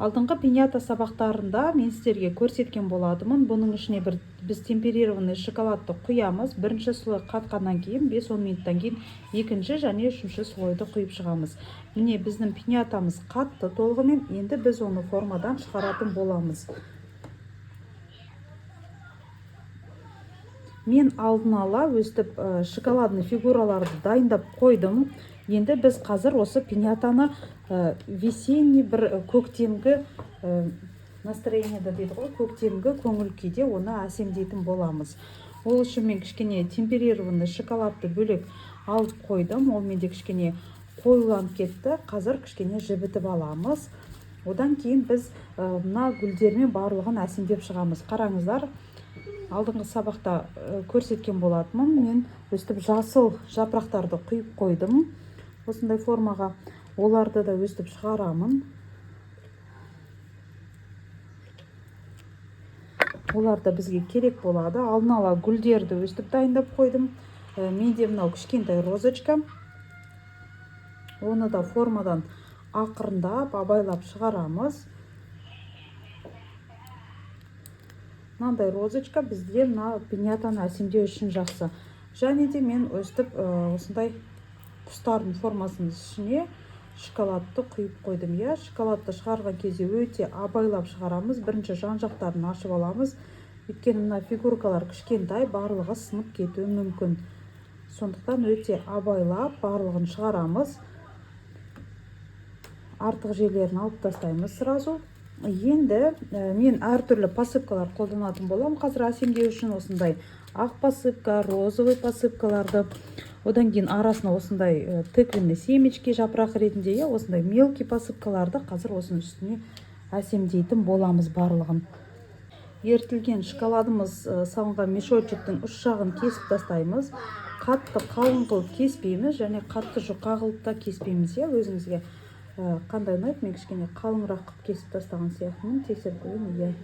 Алдыңғы пинята сабақтарында мен сіздерге көрсеткен болатынмын. Бұның ішіне біз темперированный шоколадты құямыз. Бірінші слой қатқаннан кейін 5-10 минуттан кейін екінші және үшінші слойды құйып шығамыз. Міне біздің пинятамыз қатты толығымен, енді біз оны формадан шығаратын боламыз. Мен алдын ала өстіп шоколадный фигураларды дайындап қойдым. Енді біз қазір осы пинятаны весенний бір көктемгі настроениеда дейді ғой, көктемгі көңіл күйде оны әсемдейтін боламыз. Ол үшін мен кішкене темперированный шоколадты бөлек алып қойдым. Ол менде кішкене қоюланып кетті. Қазір кішкене жібітіп аламыз. Одан кейін біз мына гүлдермен барлығын әсемдеп шығамыз. Қараңыздар, алдыңғы сабақта көрсеткен болатынмын. Мен өстіп жасыл жапырақтарды құйып қойдым. Осындай формаға оларды да өстіп шығарамын. Олар да бізге керек болады. Алдын ала гүлдерді өстіп дайындап қойдым. Менде мынау кішкентай розочка. Оны да формадан ақырындап абайлап шығарамыз. Мынандай розочка бізде мына пинятаны әсемдеу үшін жақсы. Және де мен өстіп осындай құстардың формасының ішіне шоколадты құйып қойдым. Шоколадты шығарған кезде өте абайлап шығарамыз. Бірінші жан-жақтарын ашып аламыз. Өйткені мына фигуркалар кішкентай, барлығы сынып кетуі мүмкін. Сондықтан өте абайлап барлығын шығарамыз. Артық жерлерін алып тастаймыз сразу. Енді мен әртүрлі посыпкалар қолданатын боламын. Қазір әсемдеу үшін осындай ақ посыпка, розовый посыпкаларды, одан кейін арасына осындай тыквенный семечки жапырақ ретінде, осындай мелкий посыпкаларды қазір осының үстіне әсемдейтін боламыз барлығын. Ертілген шоколадымыз салынған мешочектің үш жағын кесіп тастаймыз. Қатты қалың қылып кеспейміз, және қатты жұқа қылып та кеспейміз. Өзіңізге қандай ұнайды? Мен кішкене қалыңырақ қылып кесіп тастаған сияқтымын, тексеріп көрейін.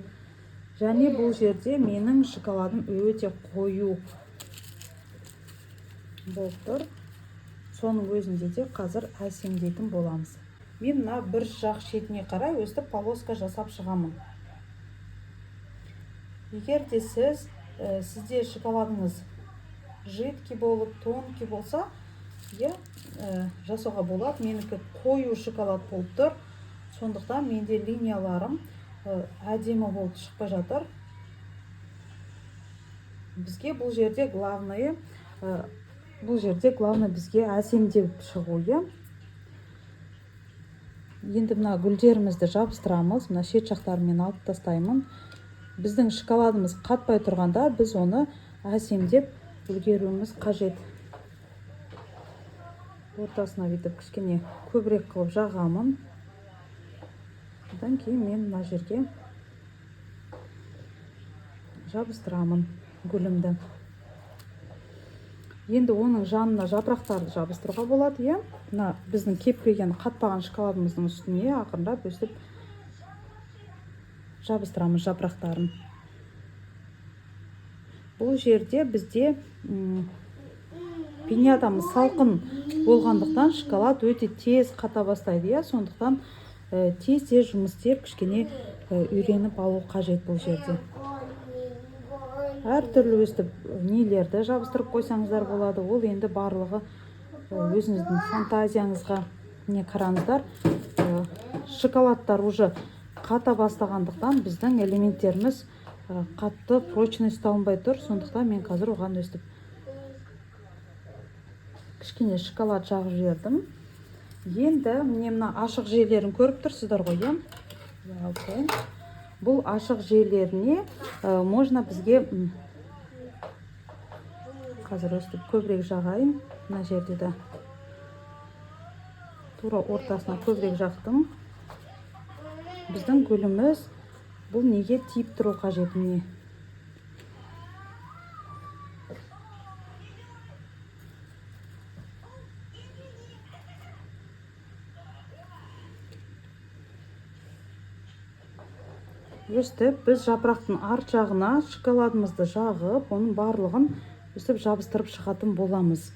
Және бұл жерде менің шоколадым өте қою болып тұр. Соның өзінде де қазір әсемдейтін боламыз. Мен мына бір жақ шетіне қарай өстіп полоска жасап шығамын. Егер де сізде шоколадыңыз жидкий болып, тонкий болса, жасауға болады. Менікі қою шоколад болып тұр. Сондықтан менде линияларым әдемі болып шықпай жатыр. Бізге бұл жерде главное бізге әсемдеп шығу. Енді мына гүлдерімізді жабыстырамыз. Мына шет жақтарымен алып тастаймын. Біздің шоколадымыз қатпай тұрғанда біз оны әсемдеп үлгеруіміз қажет. Ортасына бүйтіп кішкене көбірек қылып жағамын. Одан кейін мен мына жерге жабыстырамын гүлімді. Енді оның жанына жапырақтарды жабыстыруға болады. Мына біздің кеппеген қатпаған шоколадымыздың үстіне ақырындап өстіп жабыстырамыз жапырақтарын. Бұл жерде бізде пинятамыз салқын болғандықтан шоколад өте тез қата бастайды. Сондықтан тез жұмыс істеп кішкене үйреніп алу қажет бұл жерде. Әртүрлі өстіп нелерді жабыстырып қойсаңыздар болады. Ол енді барлығы өзіңіздің фантазияңызға. Не қараңыздар, шоколадтар уже қата бастағандықтан біздің элементтеріміз қатты прочный ұсталынбай тұр. Сондықтан мен қазір оған өстіп кішкене шоколад жағып жібердім. Енді мына ашық жерлерін көріп тұрсыздар ғой. Бұл ашық жерлеріне можно бізге қазір өстіп көбірек жағайын. Мына жерде де тура ортасына көбірек жақтым. Біздің гүліміз бұл неге тиіп тұру қажет? Міне. Өстіп біз жапырақтың арт жағына шоколадымызды жағып, оның барлығын өстіп жабыстырып шығатын боламыз.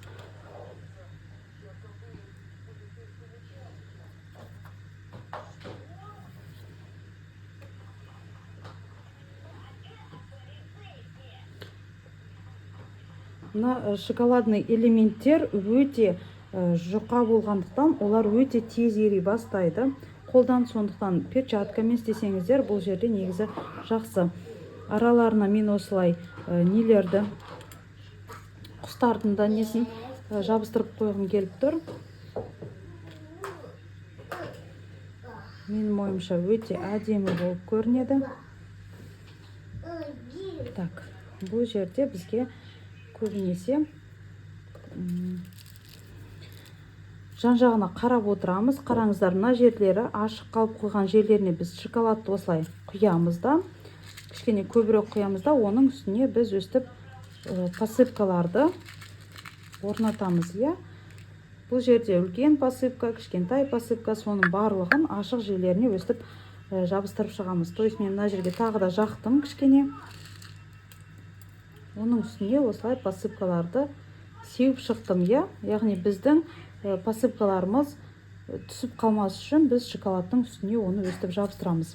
мына шоколадный элементтер өте жұқа болғандықтан олар өте тез ери бастайды. Қолдан сондықтан перчаткамен істесеңіздер бұл жерде негізі жақсы. Араларына мен осылай нелерді, құстардың да несін жабыстырып қойғым келіп тұр. Менің ойымша өте әдемі болып көрінеді. Так, бұл жерде бізге көбінесе жан-жағына қарап отырамыз. Қараңыздар, мына жерлері ашық қалып қойған жерлеріне біз шоколадты осылай құямыз да, кішкене көбірек құямыз да, оның үстіне біз өстіп посыпкаларды орнатамыз. Бұл жерде үлкен посыпка, кішкентай посыпка, соның барлығын ашық жерлеріне өстіп жабыстырып шығамыз. То есть мен мына жерге тағы да жақтым кішкене. Оның үстіне осылай посыпкаларды сеуіп шықтым. Яғни біздің посыпкаларымыз түсіп қалмас үшін біз шоколадтың үстіне оны өстіп жабыстырамыз.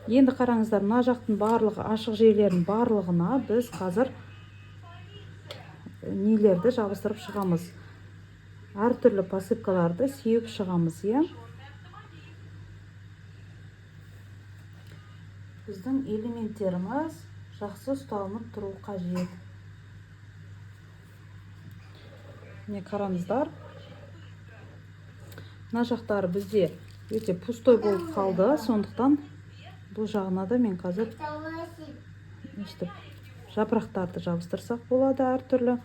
Енді қараңыздар, мына жақтың барлығы ашық жерлердің барлығына біз қазір нелерді жабыстырып шығамыз. Әртүрлі посыпкаларды сеуіп шығамыз. Біздің элементтеріміз жақсы ұсталынып тұру қажет. Міне қараңыздар, мына жақтары бізде өте пустой болып қалды, сондықтан бұл жағына да мен қазір жапырақтарды жабыстырсақ болады әртүрлі.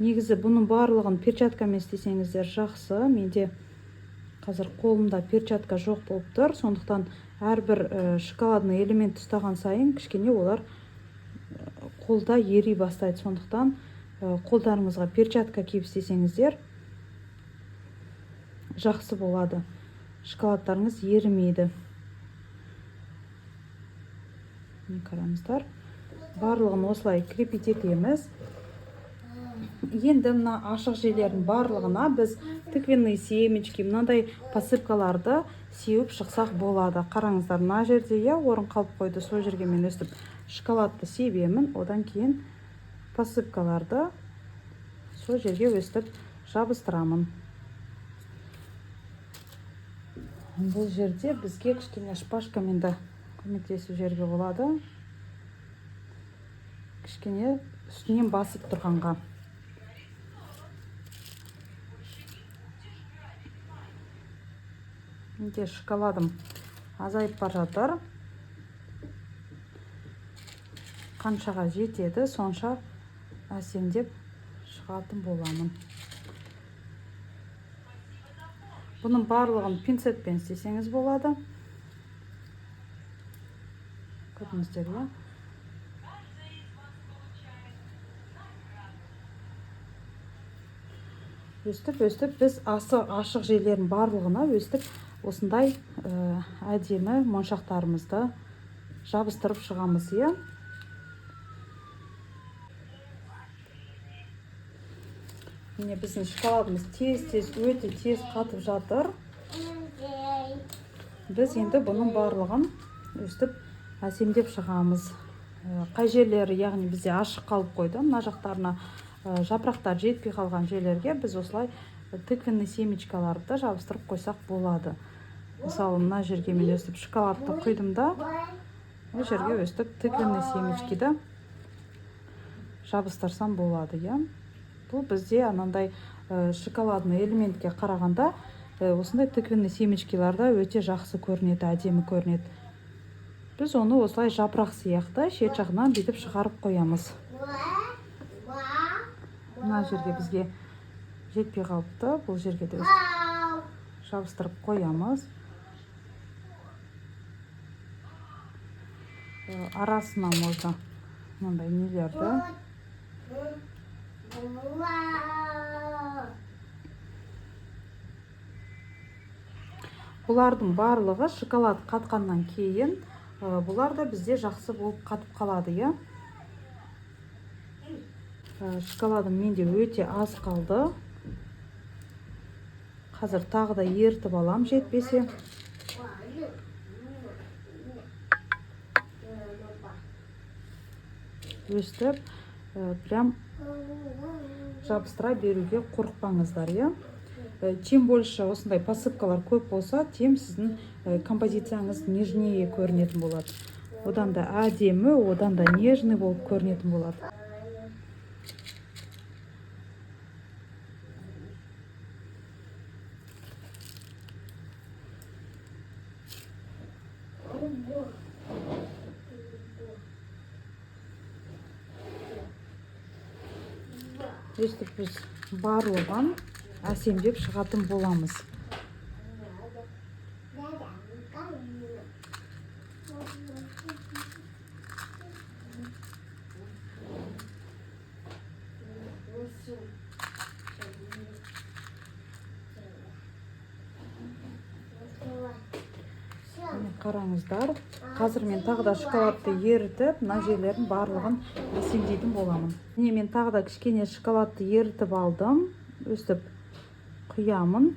Негізі бұның барлығын перчаткамен істесеңіздер жақсы. Менде қазір қолымда перчатка жоқ болып тұр, сондықтан әрбір шоколадный элемент ұстаған сайын кішкене олар қолда ери бастайды. Сондықтан қолдарыңызға перчатка киіп істесеңіздер жақсы болады. Шоколадтарыңыз ерімейді. Қараңыздар, барлығын осылай крепить етеміз. Енді мына ашық жерлердің барлығына біз тыквенный семечки, мынандай посыпкаларды сеуіп шықсақ болады. Қараңыздар, мына жерде орын қалып қойды, сол жерге мен өстіп шоколадты себемін, одан кейін посыпкаларды сол жерге өстіп жабыстырамын. Бұл жерде бізге кішкене шпажкамен де көмектесу жерге болады. Кішкене үстінен басып тұрғанға. Менде шоколадым азайып бара жатыр. Қаншаға жетеді, сонша әсемдеп шығатын боламын. Бұның барлығын пинцетпен істесеңіз болады. Көрдіңіздер, Өстіп біз ашық жерлердің барлығына өстіп осындай әдемі моншақтарымызды жабыстырып шығамыз. Міне біздің шоколадымыз өте тез қатып жатыр. Біз енді бұның барлығын өстіп әсемдеп шығамыз. Қай жерлері, яғни бізде ашық қалып қойды, мына жақтарына жапырақтар жетпей қалған жерлерге біз осылай тыквенный семечкаларды жабыстырып қойсақ болады. Мысалы, мына жерге мен өстіп шоколадты құйдым да, бұл жерге өстіп тыквенный семечкиді жабыстырсам болады. Бұл бізде анандай шоколадный элементке қарағанда осындай тыквенный семечкиларда өте жақсы көрінеді, әдемі көрінеді. Біз оны осылай жапырақ сияқты шет жағынан бүйтіп шығарып қоямыз. Мына жерге бізге жетпей қалыпты, бұл жерге де жабыстырып қоямыз. Арасына можно мынандай нелерді. Бұлардың барлығы шоколад қатқаннан кейін бұлар да бізде жақсы болып қатып қалады. Шоколадым менде өте аз қалды. Қазір тағы да ертіп алам жетпесе. өстіп прям жабыстыра беруге қорықпаңыздар, иә. Чем больше осындай посыпкалар көп болса, тем сіздің композицияңыз нежнее көрінетін болады. Одан да әдемі, одан да нежный болып көрінетін болады. Өстіп біз барлығын әсемдеп шығатын боламыз. Қараңыздар, қазір мен тағы да шоколадты ерітіп, мына жерлерін барлығын әсемдейтін боламын. Мен тағы да кішкене шоколадты ерітіп алдым. Өстіп құямын.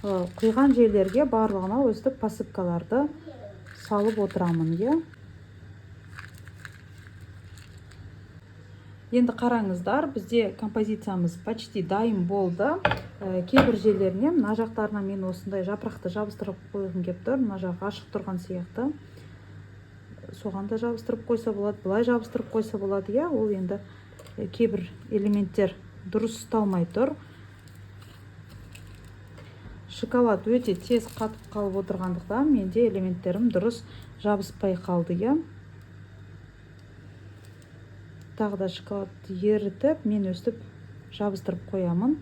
Құйған жерлерге барлығына өстіп посыпкаларды салып отырамын, е. Енді қараңыздар, бізде композициямыз почти дайын болды. Кейбір жерлеріне, мына жақтарына мен осындай жапырақты жабыстырып қойғым келіп тұр. Мына жағы ашық тұрған сияқты. Соған да жабыстырып қойса болады, былай жабыстырып қойса болады, иә. Ол енді кейбір элементтер дұрыс ұсталмай тұр. Шоколад өте тез қатып қалып отырғандықтан менде элементтерім дұрыс жабыспай қалды, иә. Тағы да шоколадты ерітіп, мен өстіп жабыстырып қоямын.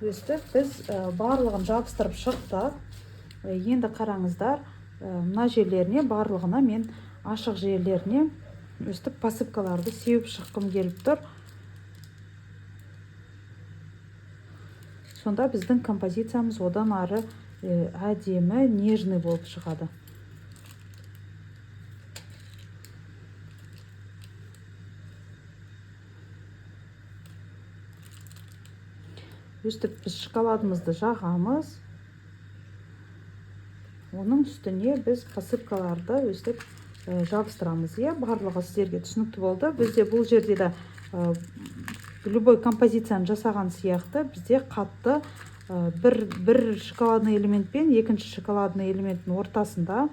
Өстіп біз барлығын жабыстырып шықтық. Енді қараңыздар, мына жерлеріне барлығына мен ашық жерлеріне өстіп посыпкаларды сеуіп шыққым келіп тұр. Сонда біздің композициямыз одан ары әдемі, нежный болып шығады. Өстіп біз шоколадымызды жағамыз. Оның үстіне біз посыпкаларды өстіп жабыстырамыз, е. Барлығы сіздерге түсінікті болды. Бізде бұл жерде де любой композицияны жасаған сияқты бізде қатты бір шоколадный элемент пен екінші шоколадный элементтің ортасында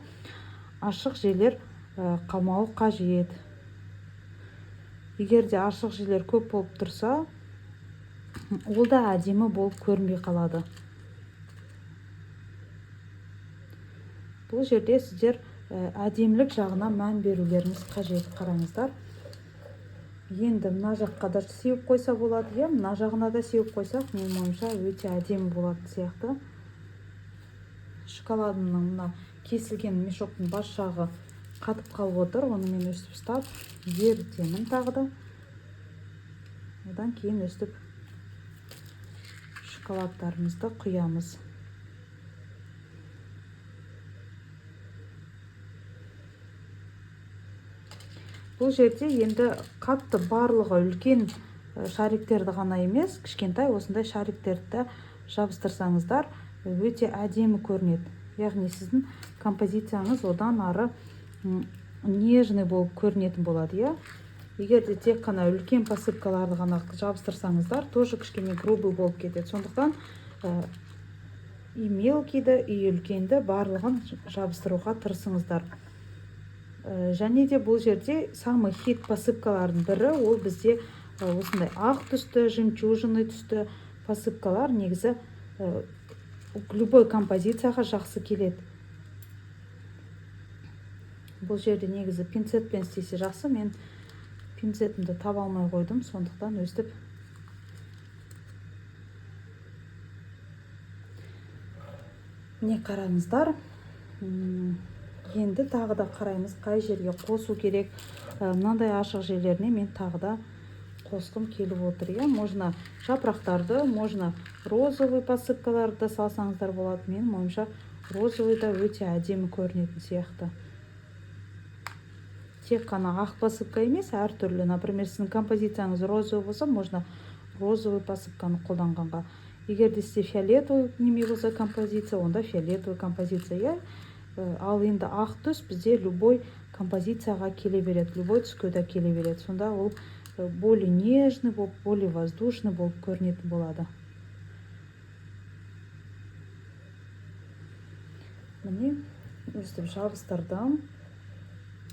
ашық жерлер қалмауы қажет. Егер де ашық жерлер көп болып тұрса, ол да әдемі болып көрінбей қалады. Бұл жерде сіздер әдемілік жағына мән берулеріңіз қажет. Қараңыздар. Енді мына жаққа да сеуіп қойса болады, е. Мына жағына да сеуіп қойсақ, менің ойымша өте әдемі болады сияқты. Шоколадымның мына кесілген мешоктың бас жағы қатып қалып отыр. Оны мен өстіп ұстап ерітемін тағы да. Одан кейін өстіп шоколадтарымызды құямыз. Бұл жерде енді қатты барлығы үлкен шариктерді ғана емес, кішкентай осындай шариктерді жабыстырсаңыздар, өте әдемі көрінеді. Яғни сіздің композицияңыз одан ары нежный болып көрінетін болады, е. Егер де тек қана үлкен посыпкаларды ғана жабыстырсаңыздар, тоже кішкене грубый болып кетеді. Сондықтан и мелкийді, и үлкенді барлығын жабыстыруға тырысыңыздар. Және де бұл жерде самый хит посыпкалардың бірі, ол бізде осындай ақ түсті, жемчужный түсті посыпкалар негізі любой композицияға жақсы келеді. Бұл жерде негізі пинцетпен істесе жақсы. Мен пинцетімді таба алмай қойдым, сондықтан өстіп не қараңыздар. Енді тағы да қараймыз, қай жерге қосу керек. Мынандай ашық жерлеріне мен тағы да қосқым келіп отыр, е. Можно жапырақтарды, можно розовый посыпкаларды салсаңыздар болады. Менің ойымша розовый да өте әдемі көрінетін сияқты. Тек қана ақ посыпка емес, әртүрлі. Например, сіздің композицияңыз розовый болса, можно розовый посыпканы қолданғанға. егер де сізде фиолетовый неме болса композиция, онда фиолетовый композиция, иә. Ал енді ақ түс бізде любой композицияға келе береді, любой түске де келе береді. Сонда ол более нежный болып, более воздушный болып көрінетін болады. Міне өстіп жабыстырдым.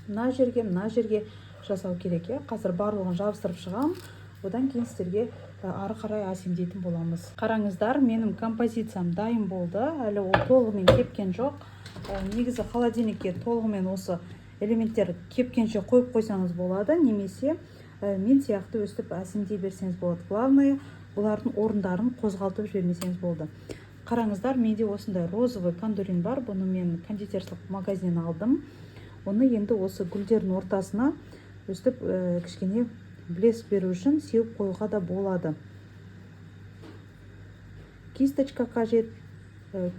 Мына жерге жасау керек, иә. Қазір барлығын жабыстырып шығам. Одан кейін сіздерге ары қарай әсемдейтін боламыз. Қараңыздар, менің композициям дайын болды. Әлі ол толығымен кепкен жоқ. Негізі холодильникке толығымен осы элементтер кепкенше қойып қойсаңыз болады, немесе мен сияқты өстіп әсемдей берсеңіз болады. Главное, бұлардың орындарын қозғалтып жібермесеңіз болды. Қараңыздар, менде осындай розовый кондурин бар. Бұны мен кондитерскілік магазиннен алдым. Оны енді осы гүлдердің ортасына өстіп кішкене блеск беру үшін сеуіп қоюға да болады. Кисточка қажет.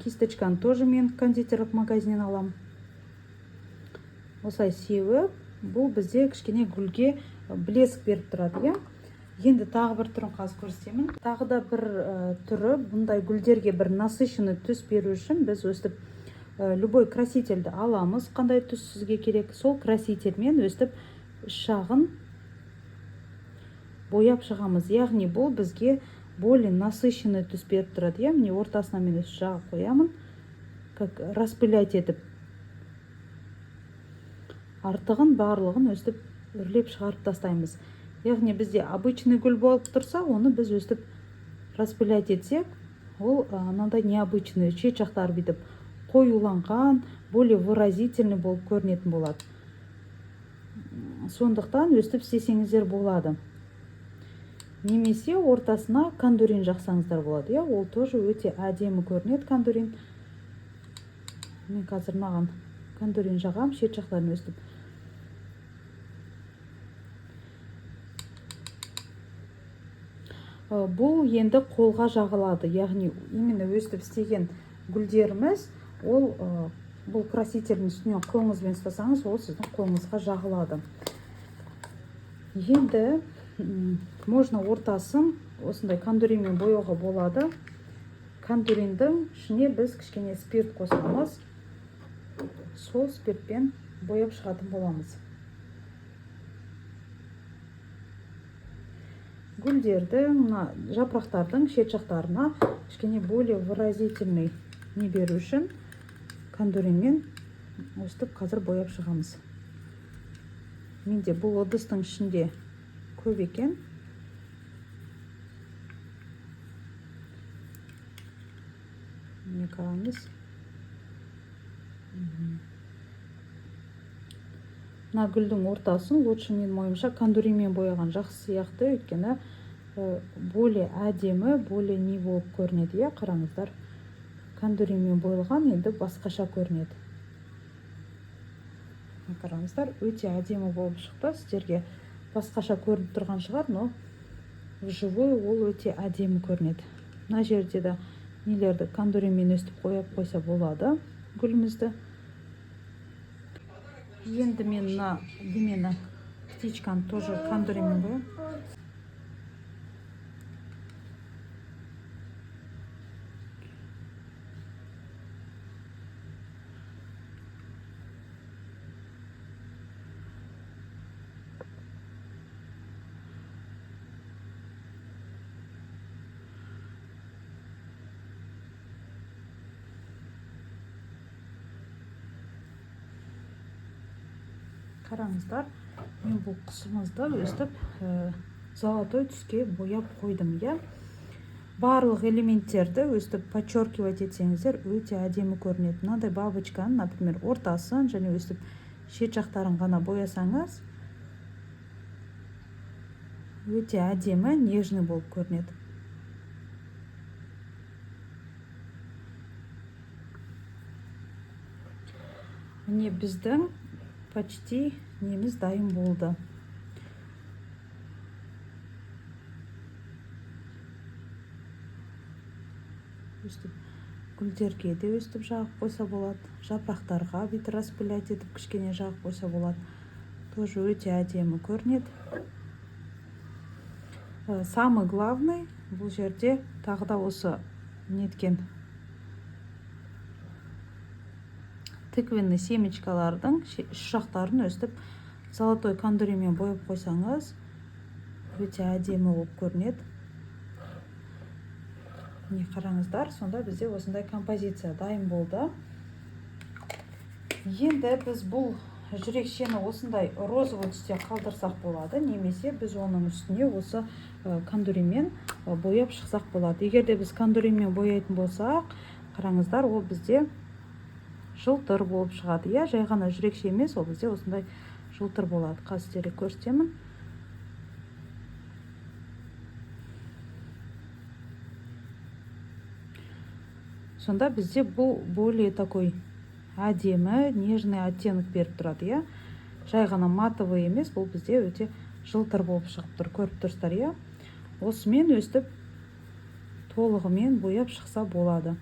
Кисточканы тоже мен кондитерлік магазиннен алам. Осылай сеуіп, бұл бізде кішкене гүлге блеск беріп тұрады, иә. Енді тағы бір түрін қазір көрсетемін. Тағы да бір түрі, бұндай гүлдерге бір насыщенный түс беру үшін біз өстіп любой красительді аламыз. Қандай түс сізге керек, сол красительмен өстіп жағын бояп шығамыз. Яғни бұл бізге более насыщенный түс беріп тұрады, иә. Міне ортасына мен өстіп жағы қоямын, как распылять етіп. Артығын барлығын өстіп үрлеп шығарып тастаймыз. Яғни бізде обычный гүл болып тұрса, оны біз өстіп распылять етсек, ол анандай необычный шет жақтары бүйтіп қоюланған, более выразительный болып көрінетін болады. Сондықтан өстіп істесеңіздер болады. Немесе ортасына кондурин жақсаңыздар болады, иә. Ол тоже өте әдемі көрінеді кондурин. Мен қазір маған кондурин жағам, шет жақтарын өстіп. Бұл енді қолға жағылады, яғни именно өстіп істеген гүлдеріміз, ол бұл красительдің үстіне қолыңызбен ұстасаңыз, ол сіздің қолыңызға жағылады. Енді можно ортасын осындай кондуринмен бояуға болады. Кондуриндің ішіне біз кішкене спирт қосамыз. Сол спиртпен бояп шығатын боламыз. Гүлдерді, мына жапырақтардың шет жақтарына кішкене более выразительный не беру үшін кондуринмен өстіп қазір бояп шығамыз. Менде бұл ыдыстың ішінде көп екен. Не қараңыз. Мына гүлдің ортасын лучше менің ойымша кондуринмен бояған жақсы сияқты, өйткені более әдемі, более не болып көрінеді, иә. Қараңыздар, кондуринмен боялған енді басқаша көрінеді. Қараңыздар, өте әдемі болып шықты. Сіздерге басқаша көрініп тұрған шығар, но вживую ол өте әдемі көрінеді. Мына жерде де нелерді кондуринмен өстіп қойып қойса болады гүлімізді. Енді мен мына демені птичканы тоже кондуринмен боям. Қараңыздар, мен бұл құсымызды өстіп золотой түске бояп қойдым, иә. Барлық элементтерді өстіп подчеркивать етсеңіздер, өте әдемі көрінеді. Мынандай бабочканы, например, ортасын және өстіп шет жақтарын ғана боясаңыз, өте әдемі, нежный болып көрінеді. Міне біздің почти неміз дайын болды. Өстіп гүлдерге де өстіп жағып қойса болады. Жапырақтарға бүйтіп распылять етіп кішкене жағып қойса болады. Тоже өте әдемі көрінеді. Самый главный бұл жерде тағы да осы неткен тыквенный семечкалардың үш жақтарын өстіп золотой кондуримен бояп қойсаңыз өте әдемі болып көрінеді. Міне қараңыздар, сонда бізде осындай композиция дайын болды. Енді біз бұл жүрекшені осындай розовый түсте қалдырсақ болады, немесе біз оның үстіне осы кондуримен бояп шықсақ болады. Егер де біз кондуримен бояйтын болсақ, қараңыздар, ол бізде жылтыр болып шығады. Я, жай ғана жүрекше емес, ол бізде осындай жылтыр болады. Қазір сіздерге көрсетемін. Сонда бізде бұл более такой әдемі, нежный оттенок беріп тұрады, я. Жай ғана матовый емес, бұл бізде өте жылтыр болып шығып тұр, көріп тұрсыздар, я. Осымен өстіп толығымен бояп шықса болады.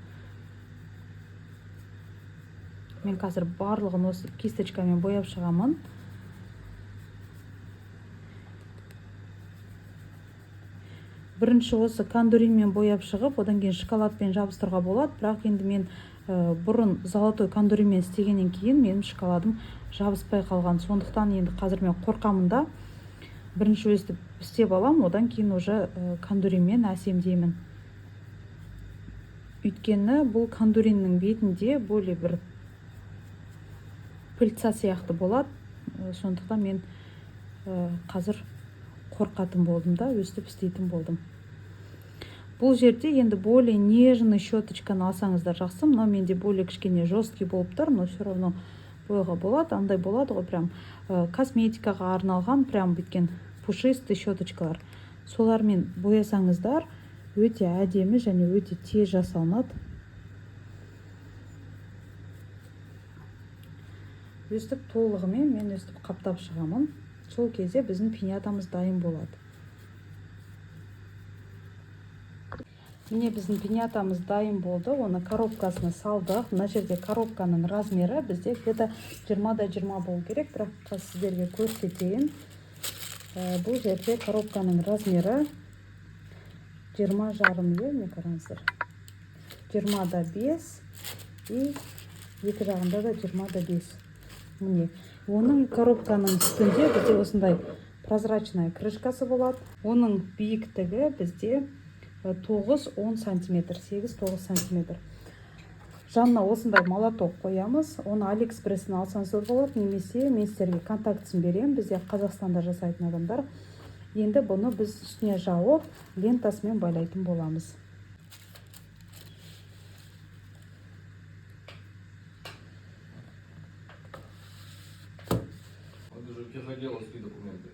Мен қазір барлығын осы кисточкамен бояп шығамын. Бірінші осы кондуринмен бояп шығып, одан кейін шоколадпен жабыстыруға болады, бірақ енді мен бұрын золотой кондуримен істегеннен кейін менің шоколадым жабыспай қалған. Сондықтан енді қазір мен қорқамын да, бірінші өстіп істеп алам, одан кейін уже кондуримен әсемдеймін. Өйткені бұл кондуриннің бетінде более бір пыльца сияқты болады. Сондықтан мен қазір қорқатын болдым да, өстіп істейтін болдым. Бұл жерде енді более нежный щеточканы алсаңыздар жақсы, мынау менде более кішкене жесткий болып тұр, но все равно бояуға болады, андай болады ғой, прям косметикаға арналған, прям біткен пушистый щеточкалар. Солармен боясаңыздар өте әдемі және өте тез жасалынады. Өстіп толығымен мен өстіп қаптап шығамын. Сол кезде біздің пиньятамыз дайын болады. Міне біздің пиньятамыз дайын болды. Оны коробкасына салдық. Мына жерде коробканың размері бізде где-то 20-20 болу керек, бірақ сіздерге көрсетейін. Бұл жерде коробканың размері 20,5, не қараңыздар. 20-5 и екі жағында да 20-5. Міне, оның коробканың үстінде бізде осындай прозрачная крышкасы болады. Оның биіктігі бізде 9-10 сантиметр, 8-9 сантиметр. Жанына осындай молоток қоямыз. Оны Алиэкспресстен алсаңыз болады, немесе мен сіздерге контактісін беремін. Бізде Қазақстанда жасайтын адамдар. Енді бұны біз үстіне жауып, лентасымен байлайтын боламыз. Он уже хотел документы.